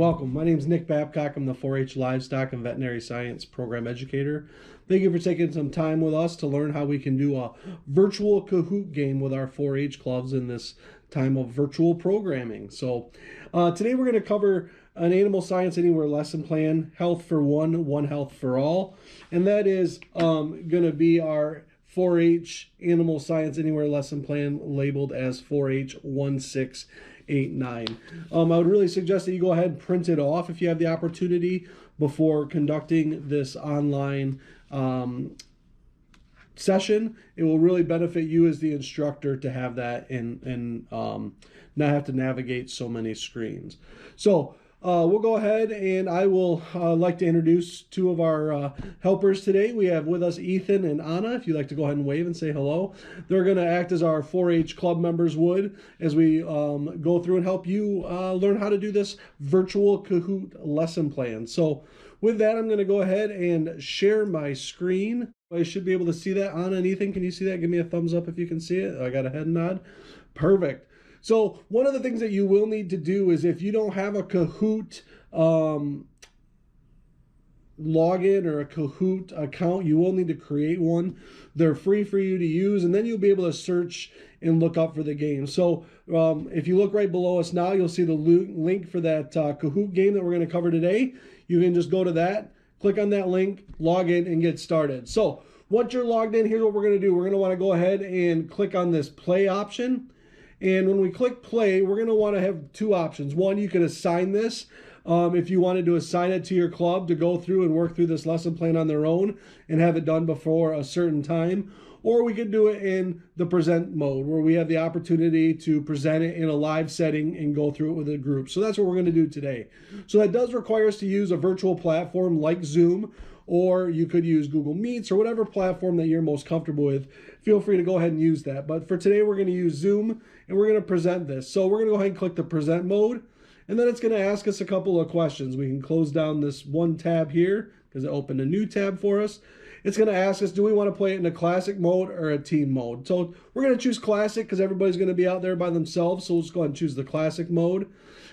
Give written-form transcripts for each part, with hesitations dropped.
Welcome. My name is Nick Babcock. I'm the 4-H Livestock and Veterinary Science Program Educator. Thank you for taking some time with us to learn how we can do a virtual Kahoot game with our 4-H clubs in this time of virtual programming. So today we're going to cover an Animal Science Anywhere lesson plan, Health for One, One Health for All. And that is going to be our 4-H Animal Science Anywhere lesson plan labeled as 4-H 1689. I would really suggest that you go ahead and print it off if you have the opportunity before conducting this online session. It will really benefit you as the instructor to have that and not have to navigate so many screens. So we'll go ahead and I will like to introduce two of our helpers today. We have with us Ethan and Anna. If you'd like to go ahead and wave and say hello. They're going to act as our 4-H club members would as we go through and help you learn how to do this virtual Kahoot lesson plan. So with that, I'm going to go ahead and share my screen. I should be able to see that. Anna and Ethan, can you see that? Give me a thumbs up if you can see it. I got a head nod. Perfect. So one of the things that you will need to do is if you don't have a Kahoot login or a Kahoot account, you will need to create one. They're free for you to use, and then you'll be able to search and look up for the game. So if you look right below us now, you'll see the link for that Kahoot game that we're going to cover today. You can just go to that, click on that link, log in, and get started. So once you're logged in, here's what we're going to do. We're going to want to go ahead and click on this play option. And when we click play, we're going to want to have two options. One, you can assign this if you wanted to assign it to your club to go through and work through this lesson plan on their own and have it done before a certain time. Or we could do it in the present mode where we have the opportunity to present it in a live setting and go through it with a group. So that's what we're going to do today. So that does require us to use a virtual platform like Zoom, or you could use Google Meets or whatever platform that you're most comfortable with. Feel free to go ahead and use that. But for today, we're going to use Zoom and we're going to present this. So we're going to go ahead and click the present mode. And then it's going to ask us a couple of questions. We can close down this one tab here because it opened a new tab for us. It's going to ask us, do we want to play it in a classic mode or a team mode? So we're going to choose classic because everybody's going to be out there by themselves. So we'll just go ahead and choose the classic mode.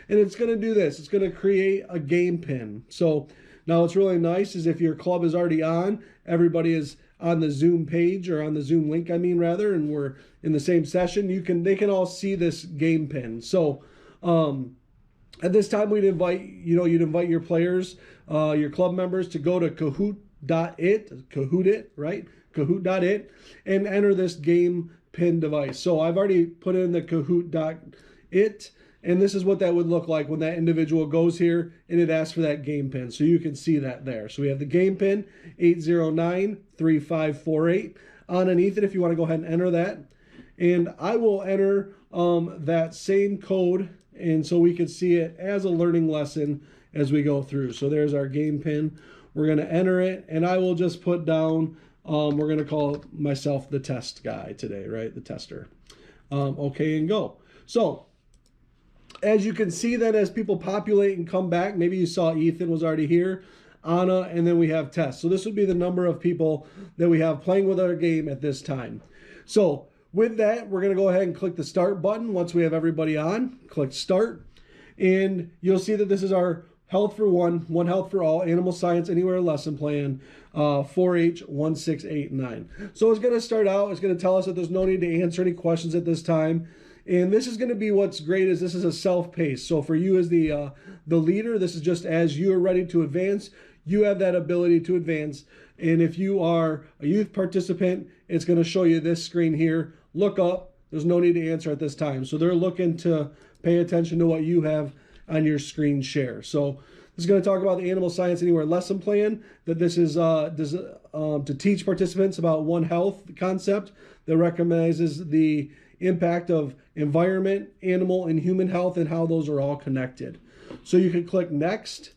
And it's going to do this. It's going to create a game pin. So now what's really nice is if your club is already on, everybody is on the Zoom page or on the Zoom link, and we're in the same session, they can all see this game pin. So at this time you'd invite your players, your club members to go to Kahoot.it, right? Kahoot.it, and enter this game pin device. So I've already put in the Kahoot.it. And this is what that would look like when that individual goes here and it asks for that game pin. So you can see that there. So we have the game pin, 8093548. Underneath it, if you want to go ahead and enter that. And I will enter that same code, and so we can see it as a learning lesson as we go through. So there's our game pin. We're going to enter it, and I will just put down, we're going to call myself the test guy today, right? The tester. Okay, and go. So as you can see then, as people populate and come back, maybe you saw Ethan was already here, Anna, and then we have Tess. So this would be the number of people that we have playing with our game at this time. So with that, we're going to go ahead and click the start button. Once we have everybody on, click start. And you'll see that this is our Health for One, One Health for All, Animal Science Anywhere lesson plan, 4-H 1689. So it's going to start out, it's going to tell us that there's no need to answer any questions at this time. And this is going to be what's great is this is a self-paced. So for you as the leader, this is just as you are ready to advance, you have that ability to advance. And if you are a youth participant, it's going to show you this screen here. Look up. There's no need to answer at this time. So they're looking to pay attention to what you have on your screen share. So this is going to talk about the Animal Science Anywhere lesson plan, that this is to teach participants about One Health concept that recognizes the impact of environment, animal, and human health and how those are all connected. So you can click next.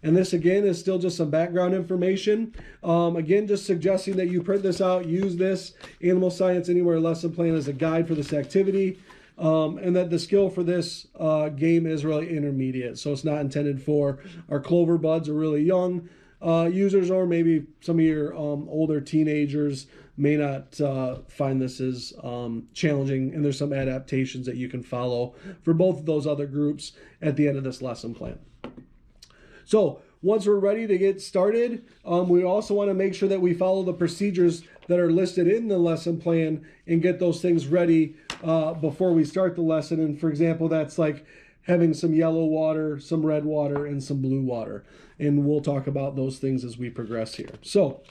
And this again is still just some background information. Again, just suggesting that you print this out, use this Animal Science Anywhere lesson plan as a guide for this activity. And that the skill for this game is really intermediate. So it's not intended for our clover buds or really young users, or maybe some of your older teenagers may not find this as challenging, and there's some adaptations that you can follow for both of those other groups at the end of this lesson plan. So once we're ready to get started, we also want to make sure that we follow the procedures that are listed in the lesson plan and get those things ready before we start the lesson. And for example, that's like having some yellow water, some red water, and some blue water. And we'll talk about those things as we progress here. So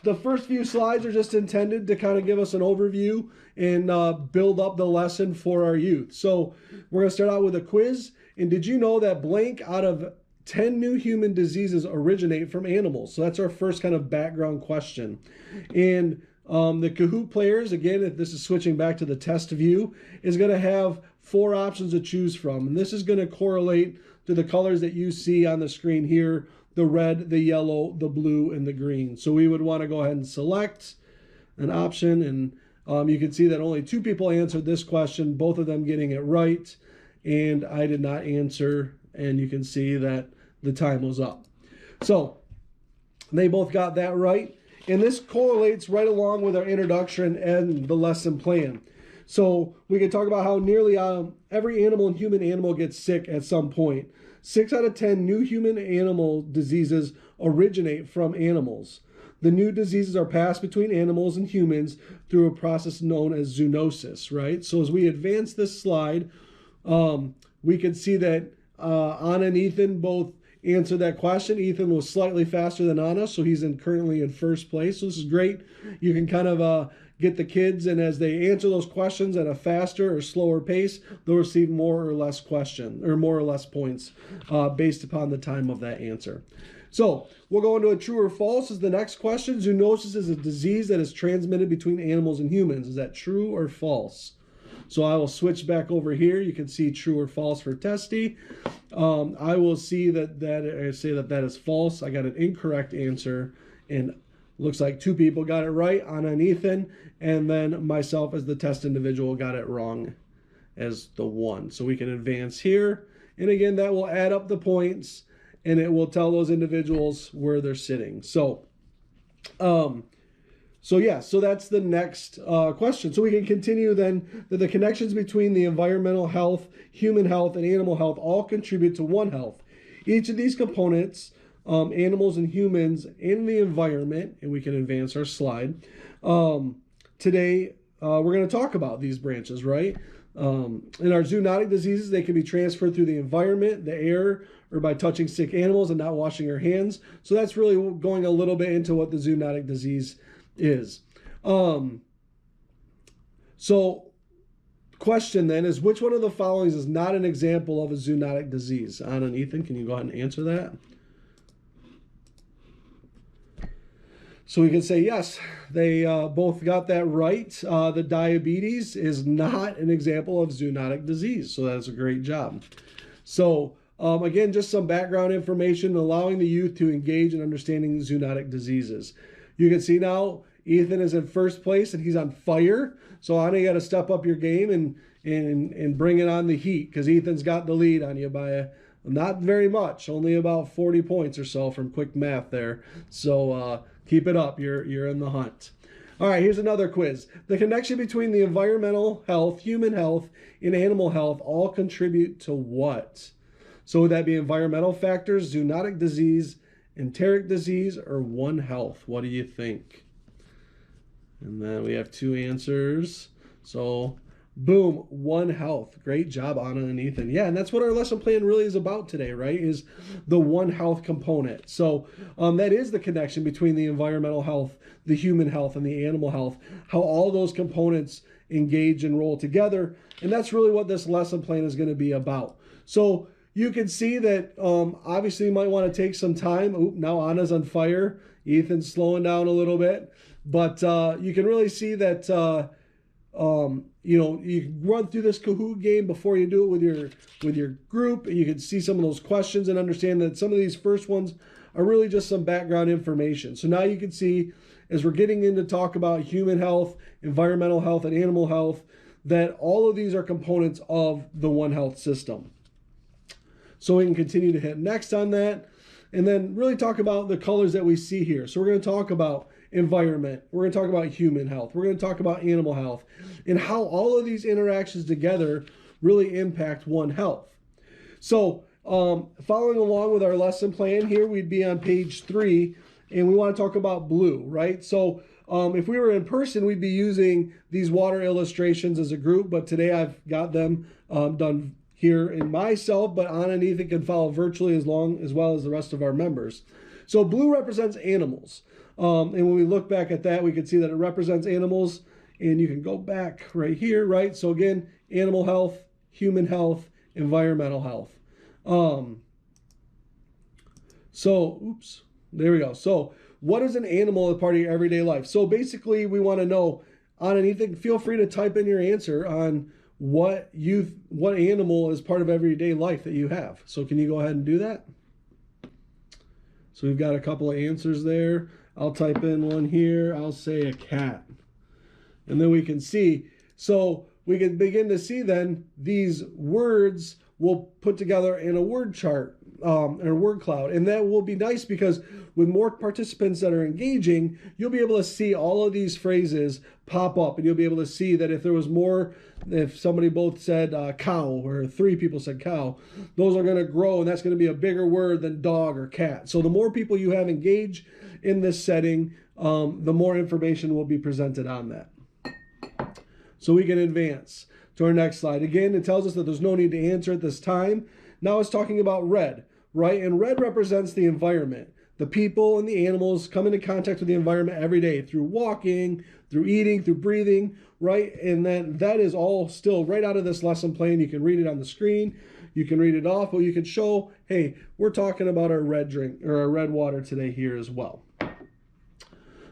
the first few slides are just intended to kind of give us an overview and build up the lesson for our youth. So we're going to start out with a quiz. And did you know that blank out of 10 new human diseases originate from animals? So that's our first kind of background question. And the Kahoot players, again, if this is switching back to the test view, is going to have 4 options to choose from. And this is going to correlate to the colors that you see on the screen here: the red, the yellow, the blue, and the green. So we would want to go ahead and select an option. And you can see that only 2 people answered this question, both of them getting it right. And I did not answer. And you can see that the time was up. So they both got that right. And this correlates right along with our introduction and the lesson plan. So we can talk about how nearly every animal and human animal gets sick at some point. 6 out of 10 new human animal diseases originate from animals. The new diseases are passed between animals and humans through a process known as zoonosis, right? So as we advance this slide, we can see that Anna and Ethan both answered that question. Ethan was slightly faster than Anna, so he's currently in first place. So this is great. You can kind of get the kids, and as they answer those questions at a faster or slower pace, they'll receive more or less points based upon the time of that answer. So we'll go into a true or false is the next question. Zoonosis is a disease that is transmitted between animals and humans. Is that true or false? So I will switch back over here. You can see true or false for Testy. I will see I say that is false. I got an incorrect answer, and looks like 2 people got it right, Anna and Ethan, and then myself as the test individual got it wrong as the 1. So we can advance here, and again, that will add up the points, and it will tell those individuals where they're sitting. So that's the next question. So we can continue then that the connections between the environmental health, human health, and animal health all contribute to one health. Each of these components, animals and humans in the environment, and we can advance our slide. Today, we're going to talk about these branches, right? In our zoonotic diseases, they can be transferred through the environment, the air, or by touching sick animals and not washing our hands. So that's really going a little bit into what the zoonotic disease is. So question then is, which one of the following is not an example of a zoonotic disease? Anna and Ethan, can you go ahead and answer that? So we can say yes, they both got that right. The diabetes is not an example of zoonotic disease, so that's a great job. So again, just some background information, allowing the youth to engage in understanding zoonotic diseases. You can see now Ethan is in first place and he's on fire. So Anna, you got to step up your game and bring it on the heat, because Ethan's got the lead on you by not very much, only about 40 points or so from quick math there. So keep it up. You're in the hunt. All right, here's another quiz. The connection between the environmental health, human health, and animal health all contribute to what? So would that be environmental factors, zoonotic disease, enteric disease, or one health? What do you think? And then we have 2 answers. So boom, one health. Great job, Anna and Ethan. Yeah, and that's what our lesson plan really is about today, right? Is the one health component. So that is the connection between the environmental health, the human health, and the animal health, how all those components engage and roll together. And that's really what this lesson plan is going to be about. So you can see that obviously you might want to take some time. Oop, now Anna's on fire. Ethan's slowing down a little bit. But you can really see that, you can run through this Kahoot game before you do it with your group. And you can see some of those questions and understand that some of these first ones are really just some background information. So now you can see, as we're getting into talk about human health, environmental health, and animal health, that all of these are components of the One Health system. So we can continue to hit next on that, and then really talk about the colors that we see here. So we're going to talk about environment, we're going to talk about human health, we're going to talk about animal health, and how all of these interactions together really impact One Health. So following along with our lesson plan here, we'd be on page 3, and we want to talk about blue, right? So if we were in person, we'd be using these water illustrations as a group, but today I've got them done here in myself, but Anna and Ethan can follow virtually as well as the rest of our members. So blue represents animals. And when we look back at that, we can see that it represents animals, and you can go back right here, right? So again, animal health, human health, environmental health. Oops, there we go. So what is an animal as part of your everyday life? So basically we want to know, on anything, feel free to type in your answer on what animal is part of everyday life that you have. So can you go ahead and do that? So we've got a couple of answers there. I'll type in one here. I'll say a cat. And then we can see. So we can begin to see then these words will put together in a word chart, or a word cloud. And that will be nice because with more participants that are engaging, you'll be able to see all of these phrases pop up, and you'll be able to see that if there was more, if somebody both said cow, or 3 people said cow, those are going to grow, and that's going to be a bigger word than dog or cat. So the more people you have engaged in this setting, the more information will be presented on that. So we can advance to our next slide. Again, it tells us that there's no need to answer at this time. Now it's talking about red, right? And red represents the environment. The people and the animals come into contact with the environment every day through walking, through eating, through breathing, right? And then that is all still right out of this lesson plan. You can read it on the screen. You can read it off, or you can show, hey, we're talking about our red drink or our red water today here as well.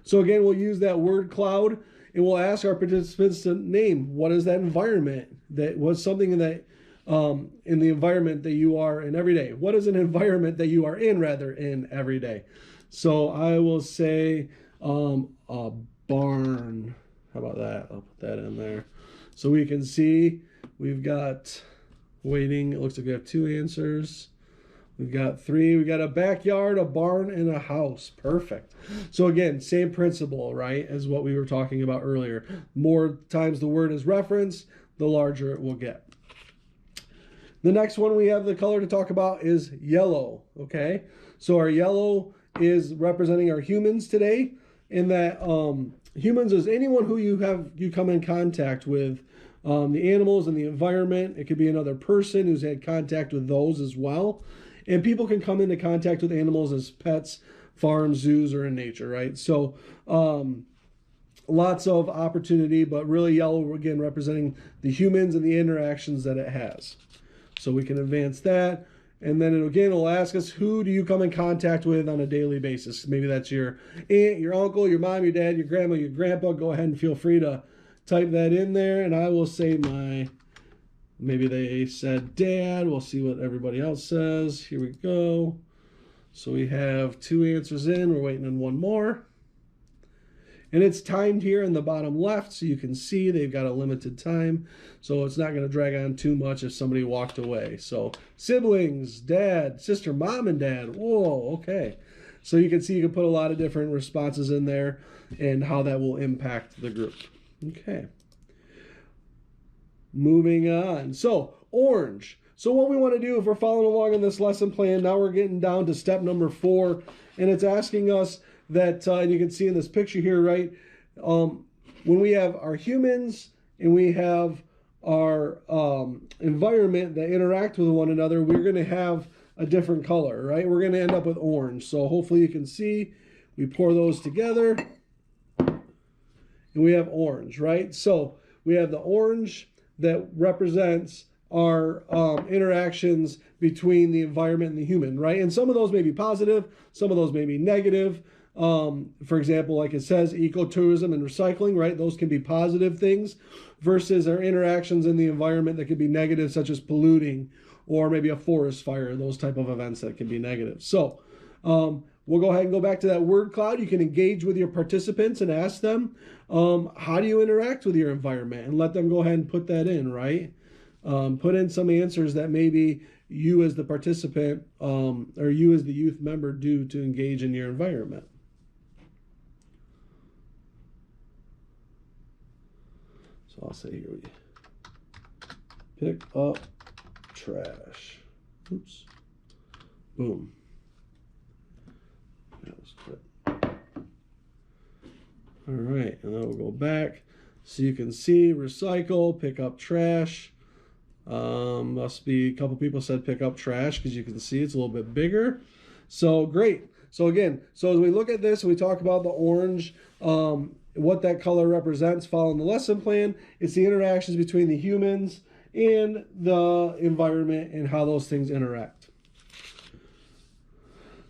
So again, we'll use that word cloud, and we'll ask our participants to name what is that environment, that was something that in the environment that you are in every day. What is an environment that you are in every day? So I will say a barn. How about that? I'll put that in there. So we can see we've got waiting. It looks like we have 2 answers. We've got 3. We got a backyard, a barn, and a house. Perfect. So again, same principle, right, as what we were talking about earlier. More times the word is referenced, the larger it will get. The next one we have the color to talk about is yellow, okay? So our yellow is representing our humans today, in that humans is anyone who you come in contact with, the animals and the environment. It could be another person who's had contact with those as well. And people can come into contact with animals as pets, farms, zoos, or in nature, right? So lots of opportunity, but really yellow, again, representing the humans and the interactions that it has. So we can advance that. And then it'll ask us, who do you come in contact with on a daily basis? Maybe that's your aunt, your uncle, your mom, your dad, your grandma, your grandpa. Go ahead and feel free to type that in there. And I will say maybe they said dad. We'll see what everybody else says. Here we go. So we have 2 answers in. We're waiting on 1 more. And it's timed here in the bottom left, so you can see they've got a limited time. So it's not going to drag on too much if somebody walked away. So siblings, dad, sister, mom, and dad. Whoa, okay. So you can see you can put a lot of different responses in there and how that will impact the group. Okay. Moving on. So orange. So what we want to do if we're following along in this lesson plan, now we're getting down to step number 4, and it's asking us that, and you can see in this picture here, right, when we have our humans and we have our environment that interact with one another, we're going to have a different color, right? We're going to end up with orange. So hopefully you can see, we pour those together, and we have orange, right? So we have the orange that represents our interactions between the environment and the human, right? And some of those may be positive, some of those may be negative. For example, like it says, ecotourism and recycling, right? Those can be positive things versus our interactions in the environment that could be negative, such as polluting or maybe a forest fire, those type of events that can be negative. So we'll go ahead and go back to that word cloud. You can engage with your participants and ask them, how do you interact with your environment? And let them go ahead and put that in, right? Put in some answers that maybe you as the participant or you as the youth member do to engage in your environment. So I'll say here, we pick up trash. Oops. Boom. All right, and then we'll go back so you can see recycle, pick up trash. Must be a couple people said pick up trash because you can see it's a little bit bigger. So great. So again, so as we look at this, we talk about the orange, what that color represents following the lesson plan. It's the interactions between the humans and the environment and how those things interact.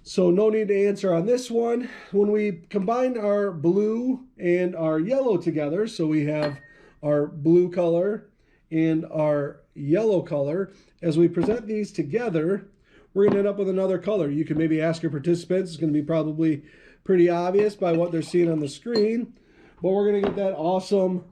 So no need to answer on this one. When we combine our blue and our yellow together, so we have our blue color and our yellow color, as we present these together, we're going to end up with another color. You can maybe ask your participants. It's going to be probably pretty obvious by what they're seeing on the screen, but we're going to get that awesome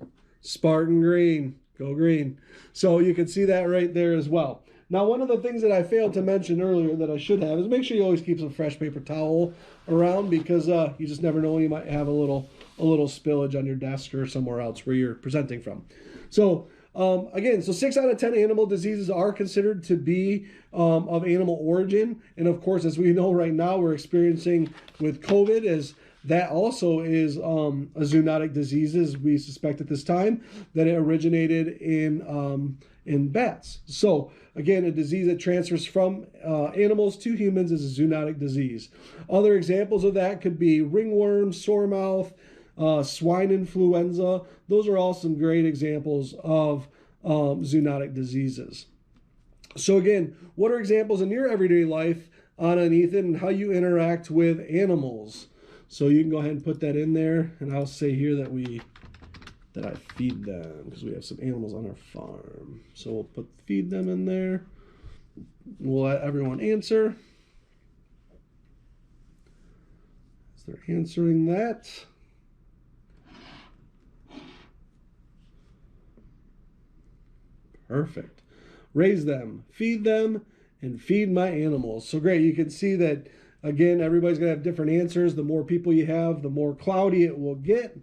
Spartan green. Go green. So you can see that right there as well. Now, one of the things that I failed to mention earlier that I should have is make sure you always keep some fresh paper towel around, because you just never know when you might have a little spillage on your desk or somewhere else where you're presenting from. So again, so 6 out of 10 animal diseases are considered to be of animal origin. And of course, as we know right now, we're experiencing with COVID, as that also is a zoonotic disease, as we suspect at this time, that it originated in bats. So again, a disease that transfers from animals to humans is a zoonotic disease. Other examples of that could be ringworm, sore mouth, swine influenza. Those are all some great examples of zoonotic diseases. So again, what are examples in your everyday life, Anna and Ethan, and how you interact with animals? So you can go ahead and put that in there, and I'll say here that I feed them, because we have some animals on our farm. So we'll put feed them in there. We'll let everyone answer. As they're answering that. Perfect. Raise them, feed them, and feed my animals. So great. You can see that, again, everybody's going to have different answers. The more people you have, the more cloudy it will get.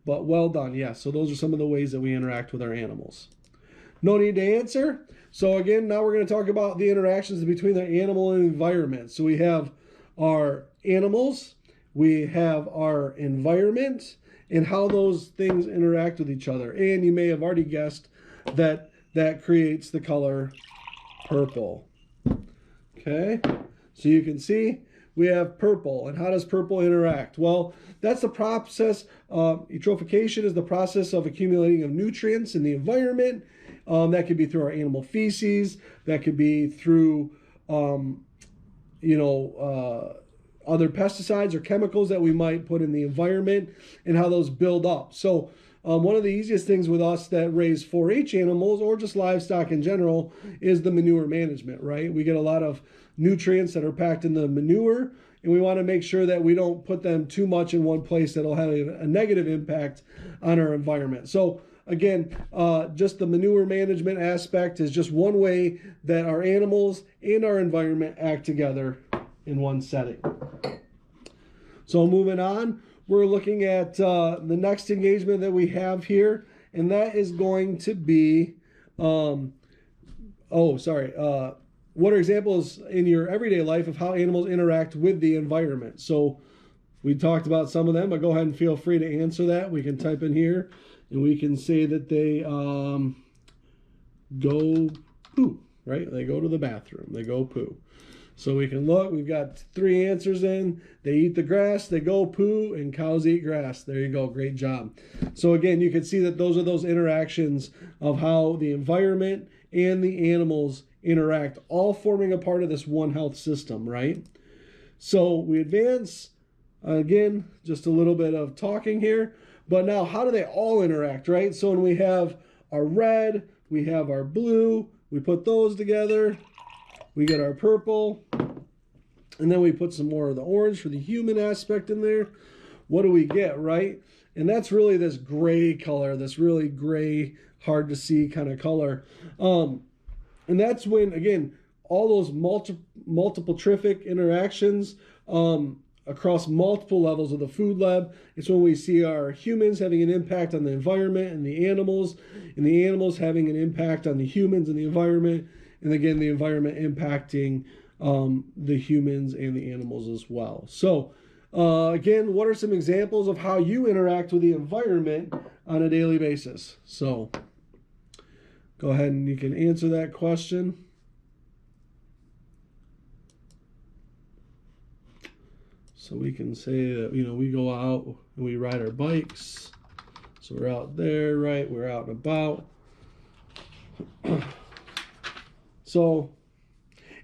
But well done. Yeah, so those are some of the ways that we interact with our animals. No need to answer. So again, now we're going to talk about the interactions between the animal and environment. So we have our animals, we have our environment, and how those things interact with each other. And you may have already guessed that that creates the color purple. Okay, so you can see we have purple. And how does purple interact? Well, that's the process. Eutrophication is the process of accumulating of nutrients in the environment. That could be through our animal feces. That could be through, other pesticides or chemicals that we might put in the environment, and how those build up. So one of the easiest things with us that raise 4-H animals, or just livestock in general, is the manure management, right? We get a lot of nutrients that are packed in the manure, and we want to make sure that we don't put them too much in one place that'll have a negative impact on our environment. So again, just the manure management aspect is just one way that our animals and our environment act together in one setting. So moving on, we're looking at the next engagement that we have here, and that is going to be, what are examples in your everyday life of how animals interact with the environment? So we talked about some of them, but go ahead and feel free to answer that. We can type in here, and we can say that they go poo, right? They go to the bathroom. They go poo. So we can look. We've got 3 answers in. They eat the grass, they go poo, and cows eat grass. There you go. Great job. So again, you can see that those are those interactions of how the environment and the animals interact, all forming a part of this one health system, right? So we advance. Again, just a little bit of talking here. But now, how do they all interact, right? So when we have our red, we have our blue, we put those together, we get our purple, and then we put some more of the orange for the human aspect in there. What do we get, right? And that's really this gray color, this really gray, hard to see kind of color. And that's when, again, all those multiple trophic interactions across multiple levels of the food web. It's when we see our humans having an impact on the environment and the animals having an impact on the humans and the environment, and again, the environment impacting the humans and the animals as well. So again, what are some examples of how you interact with the environment on a daily basis? So go ahead and you can answer that question. So we can say that, we go out and we ride our bikes. So we're out there, right? We're out and about. So,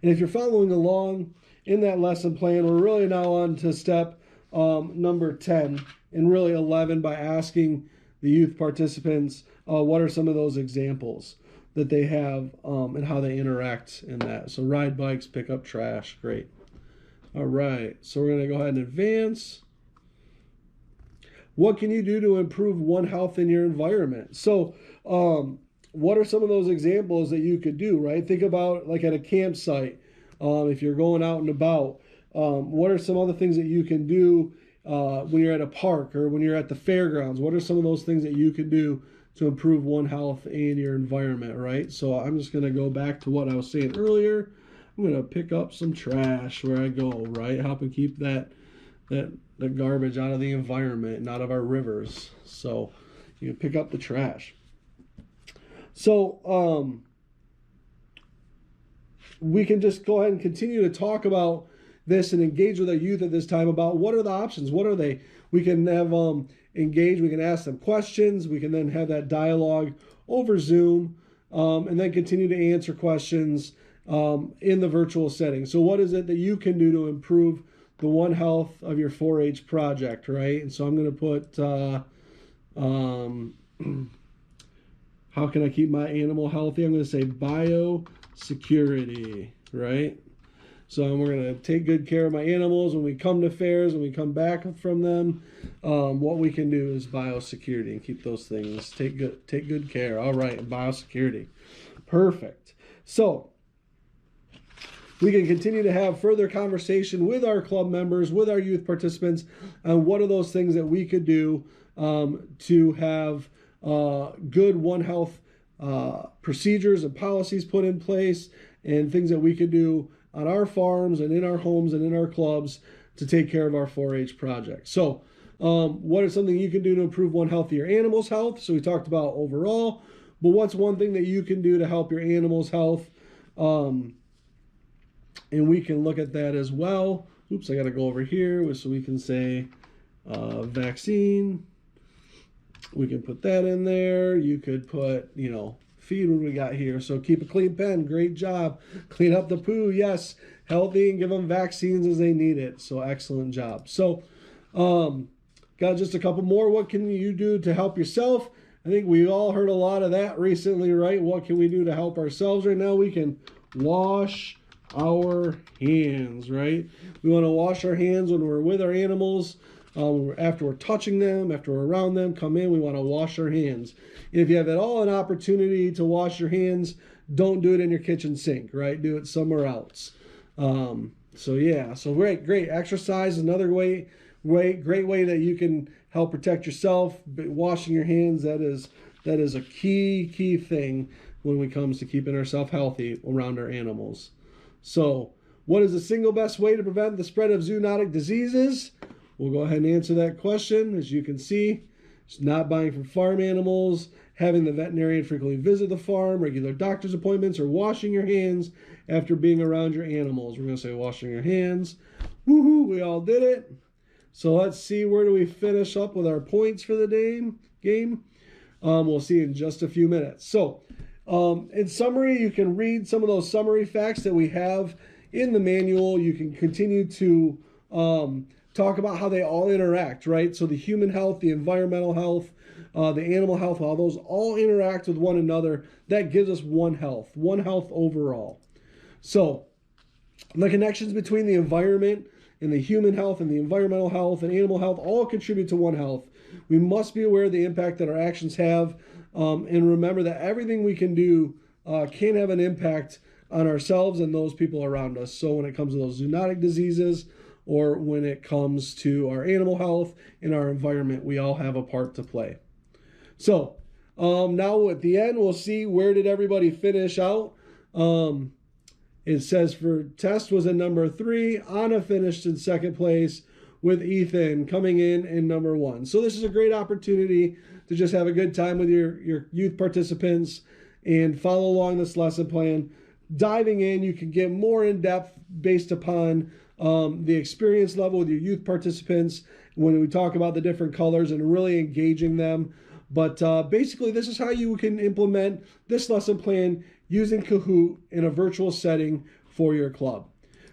and if you're following along in that lesson plan, we're really now on to step number 10 and really 11 by asking the youth participants what are some of those examples that they have and how they interact in that. So ride bikes, pick up trash, great. All right, so we're going to go ahead and advance. What can you do to improve One Health in your environment? So what are some of those examples that you could do, right? Think about like at a campsite, if you're going out and about, what are some other things that you can do when you're at a park or when you're at the fairgrounds? What are some of those things that you can do to improve One Health in your environment, right? So I'm just going to go back to what I was saying earlier. I'm going to pick up some trash where I go, right? Helping keep the garbage out of the environment and out of our rivers. So you can pick up the trash. So we can just go ahead and continue to talk about this and engage with our youth at this time about what are the options, what are they. We can have engage, we can ask them questions, we can then have that dialogue over Zoom, and then continue to answer questions in the virtual setting. So what is it that you can do to improve the One Health of your 4-H project, right? And so I'm going to put, how can I keep my animal healthy? I'm going to say biosecurity, right? So we're going to take good care of my animals when we come to fairs, when we come back from them. What we can do is biosecurity and keep those things, take good care. All right, biosecurity. Perfect. So we can continue to have further conversation with our club members, with our youth participants, on what are those things that we could do to have good One Health procedures and policies put in place, and things that we could do on our farms and in our homes and in our clubs to take care of our 4-H project. So what is something you can do to improve One Health of your animals' health? So we talked about overall, but what's one thing that you can do to help your animals' health? And we can look at that as well. Oops, I got to go over here so we can say vaccine. We can put that in there. You could put, feed what we got here. So keep a clean pen. Great job. Clean up the poo. Yes. Healthy and give them vaccines as they need it. So excellent job. So got just a couple more. What can you do to help yourself? I think we all heard a lot of that recently, right? What can we do to help ourselves right now? We can wash our hands, right? We want to wash our hands when we're with our animals, after we're touching them, after we're around them, come in, we want to wash our hands. And if you have at all an opportunity to wash your hands, don't do it in your kitchen sink, right? Do it somewhere else. So great. Exercise is another great way that you can help protect yourself. But washing your hands, that is a key thing when it comes to keeping ourselves healthy around our animals. So what is the single best way to prevent the spread of zoonotic diseases? We'll go ahead and answer that question. As you can see, it's not buying from farm animals, having the veterinarian frequently visit the farm, regular doctor's appointments, or washing your hands after being around your animals. We're going to say washing your hands. Woohoo, we all did it. So let's see, where do we finish up with our points for the game? We'll see in just a few minutes. So in summary, you can read some of those summary facts that we have in the manual. You can continue to talk about how they all interact, right? So the human health, the environmental health, the animal health, how those all interact with one another. That gives us One Health overall. So the connections between the environment and the human health and the environmental health and animal health all contribute to One Health. We must be aware of the impact that our actions have, and remember that everything we can do can have an impact on ourselves and those people around us. So when it comes to those zoonotic diseases, or when it comes to our animal health and our environment, we all have a part to play. So now at the end, we'll see where did everybody finish out. And It says for Test was in number 3. Anna finished in second place, with Ethan coming in number 1. So this is a great opportunity to just have a good time with your youth participants and follow along this lesson plan. Diving in, you can get more in depth based upon the experience level with your youth participants when we talk about the different colors and really engaging them. But basically, this is how you can implement this lesson plan using Kahoot in a virtual setting for your club.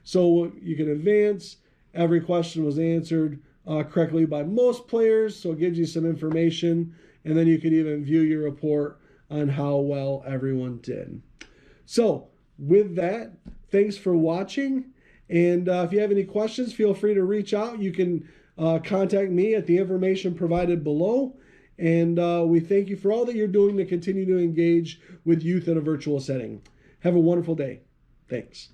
So you can advance. Every question was answered correctly by most players, so it gives you some information. And then you can even view your report on how well everyone did. So with that, thanks for watching. And if you have any questions, feel free to reach out. You can contact me at the information provided below. And we thank you for all that you're doing to continue to engage with youth in a virtual setting. Have a wonderful day. Thanks.